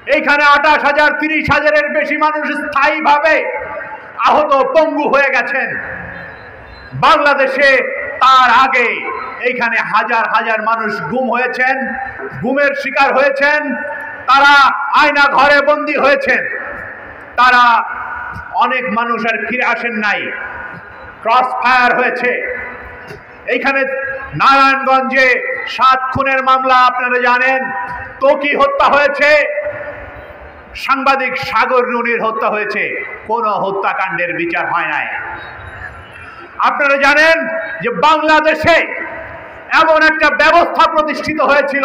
এইখানে 28,000 30,000-এর বেশি মানুষ স্থায়ীভাবে আহত পঙ্গু হয়ে গেছেন। বাংলাদেশে তার আগে এইখানে হাজার হাজার মানুষ গুম হয়েছেন, গুমের শিকার হয়েছেন, তারা আয়না ঘরে বন্দী হয়েছেন, তারা অনেক মানুষ আর ফিরে আসেন নাই, ক্রস ফায়ার হয়েছে। এইখানে নারায়ণগঞ্জে 7 খুনের মামলা আপনারা জানেন, ত্বকী হত্যা হয়েছে, সাংবাদিক সাগর রুনির হত্যা হয়েছে, কোনো হত্যাকাণ্ডের বিচার হয় নাই। আপনারা জানেন যে বাংলাদেশে এমন একটা ব্যবস্থা প্রতিষ্ঠিত হয়েছিল,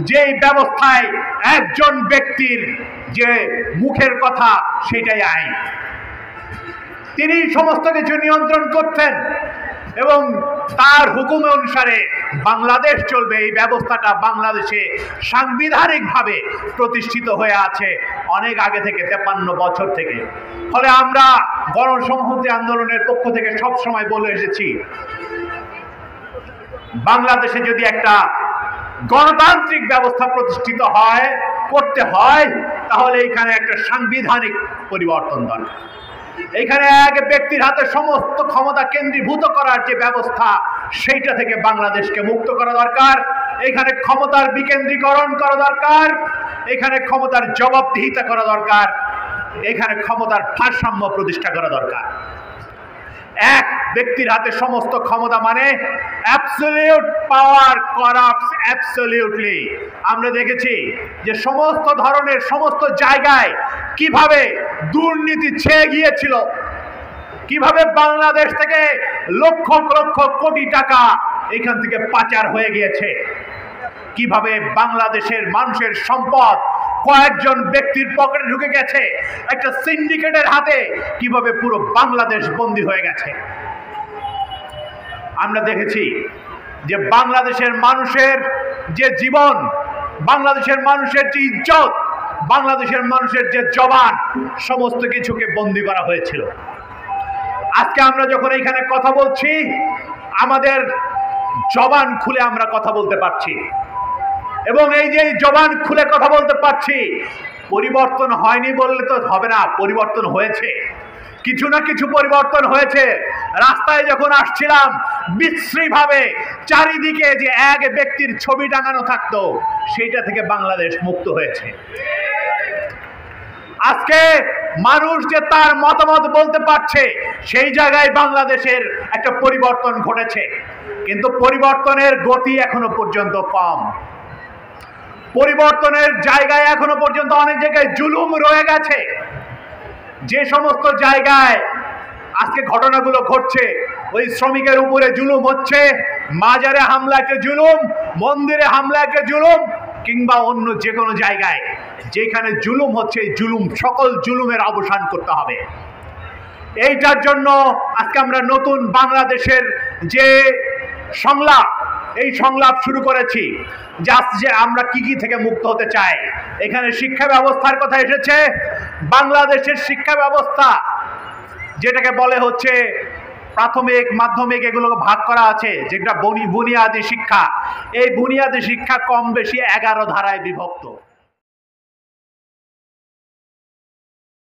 যেই ব্যবস্থায় একজন ব্যক্তির যে মুখের কথা সেটাই আইন, তিনি সমস্ত কিছু নিয়ন্ত্রণ করতেন এবং তার হুকুম অনুসারে বাংলাদেশ চলবে। এই ব্যবস্থাটা বাংলাদেশে সাংবিধানিকভাবে প্রতিষ্ঠিত হয়ে আছে অনেক আগে থেকে, 53 বছর থেকে। ফলে আমরা গণসংহতি আন্দোলনের পক্ষ থেকে সবসময় বলে এসেছি, বাংলাদেশে যদি একটা গণতান্ত্রিক ব্যবস্থা প্রতিষ্ঠিত করতে হয়, তাহলে এখানে একটা সাংবিধানিক পরিবর্তন দরকার। এখানে এক ব্যক্তির হাতে সমস্ত ক্ষমতা কেন্দ্রীভূত করার যে ব্যবস্থা, সেইটা থেকে বাংলাদেশকে মুক্ত করা দরকার। এখানে ক্ষমতার বিকেন্দ্রীকরণ করা দরকার, এখানে ক্ষমতার জবাবদিহিতা করা দরকার, এখানে ক্ষমতার ভারসাম্য প্রতিষ্ঠা করা দরকার। এক ব্যক্তির হাতে সমস্ত ক্ষমতা মানে অ্যাবসলিউট পাওয়ার করাপ্টস অ্যাবসলিউটলি। আমরা দেখেছি যে সমস্ত ধরনের সমস্ত জায়গায় কিভাবে দুর্নীতি ছেয়ে গিয়েছিল, কিভাবে বাংলাদেশ থেকে লক্ষ লক্ষ কোটি টাকা এখান থেকে পাচার হয়ে গিয়েছে, কিভাবে বাংলাদেশের মানুষের সম্পদ কয়েকজন ব্যক্তির পকেটে ঢুকে গেছে, একটা সিন্ডিকেটের হাতে কিভাবে পুরো বাংলাদেশ বন্দী হয়ে গেছে। আমরা দেখেছি যে বাংলাদেশের মানুষের যে জীবন, বাংলাদেশের মানুষের যে ইজ্জত, বাংলাদেশের মানুষের যে জবান, সমস্ত কিছুকে বন্দী করা হয়েছিল। আজকে আমরা যখন এখানে কথা বলছি, আমাদের জবান খুলে আমরা কথা বলতে পারছি, এবং এই যে জবান খুলে কথা বলতে পারছি, পরিবর্তন হয়নি বললে তো হবে না, পরিবর্তন হয়েছে, কিছু না কিছু পরিবর্তন হয়েছে। রাস্তায় যখন আসছিলাম, বিশ্রীভাবে চারিদিকে যে এক ব্যক্তির ছবি টাঙানো থাকতো, সেইটা থেকে বাংলাদেশ মুক্ত হয়েছে। আজকে মানুষ যে তার মতামত বলতে পারছে, সেই জায়গায় বাংলাদেশের একটা পরিবর্তন ঘটেছে, কিন্তু পরিবর্তনের গতি এখনো পর্যন্ত কম। পরিবর্তনের জায়গায় এখনো পর্যন্ত অনেক জায়গায় জুলুম রয়ে গেছে। যে সমস্ত জায়গায় আজকে ঘটনাগুলো ঘটছে, ওই শ্রমিকের উপরে জুলুম হচ্ছে, মাজারে হামলা একটা জুলুম, মন্দিরে হামলা একটা জুলুম, কিংবা অন্য যে কোনো জায়গায় যেখানে জুলুম হচ্ছে, জুলুম, সকল জুলুমের অবসান করতে হবে। এইটার জন্য আজকে আমরা নতুন বাংলাদেশের যে সংলাপ, এই সংলাপ শুরু করেছি যে আমরা কি কি থেকে মুক্ত হতে চাই। এখানে শিক্ষা ব্যবস্থার কথা এসেছে। বাংলাদেশের শিক্ষা ব্যবস্থা, যেটাকে বলে হচ্ছে প্রাথমিক, মাধ্যমিক, এগুলোকে ভাগ করা আছে, যেটা বুনিয়াদী শিক্ষা। এই বুনিয়াদী শিক্ষা কম বেশি 11 ধারায় বিভক্ত।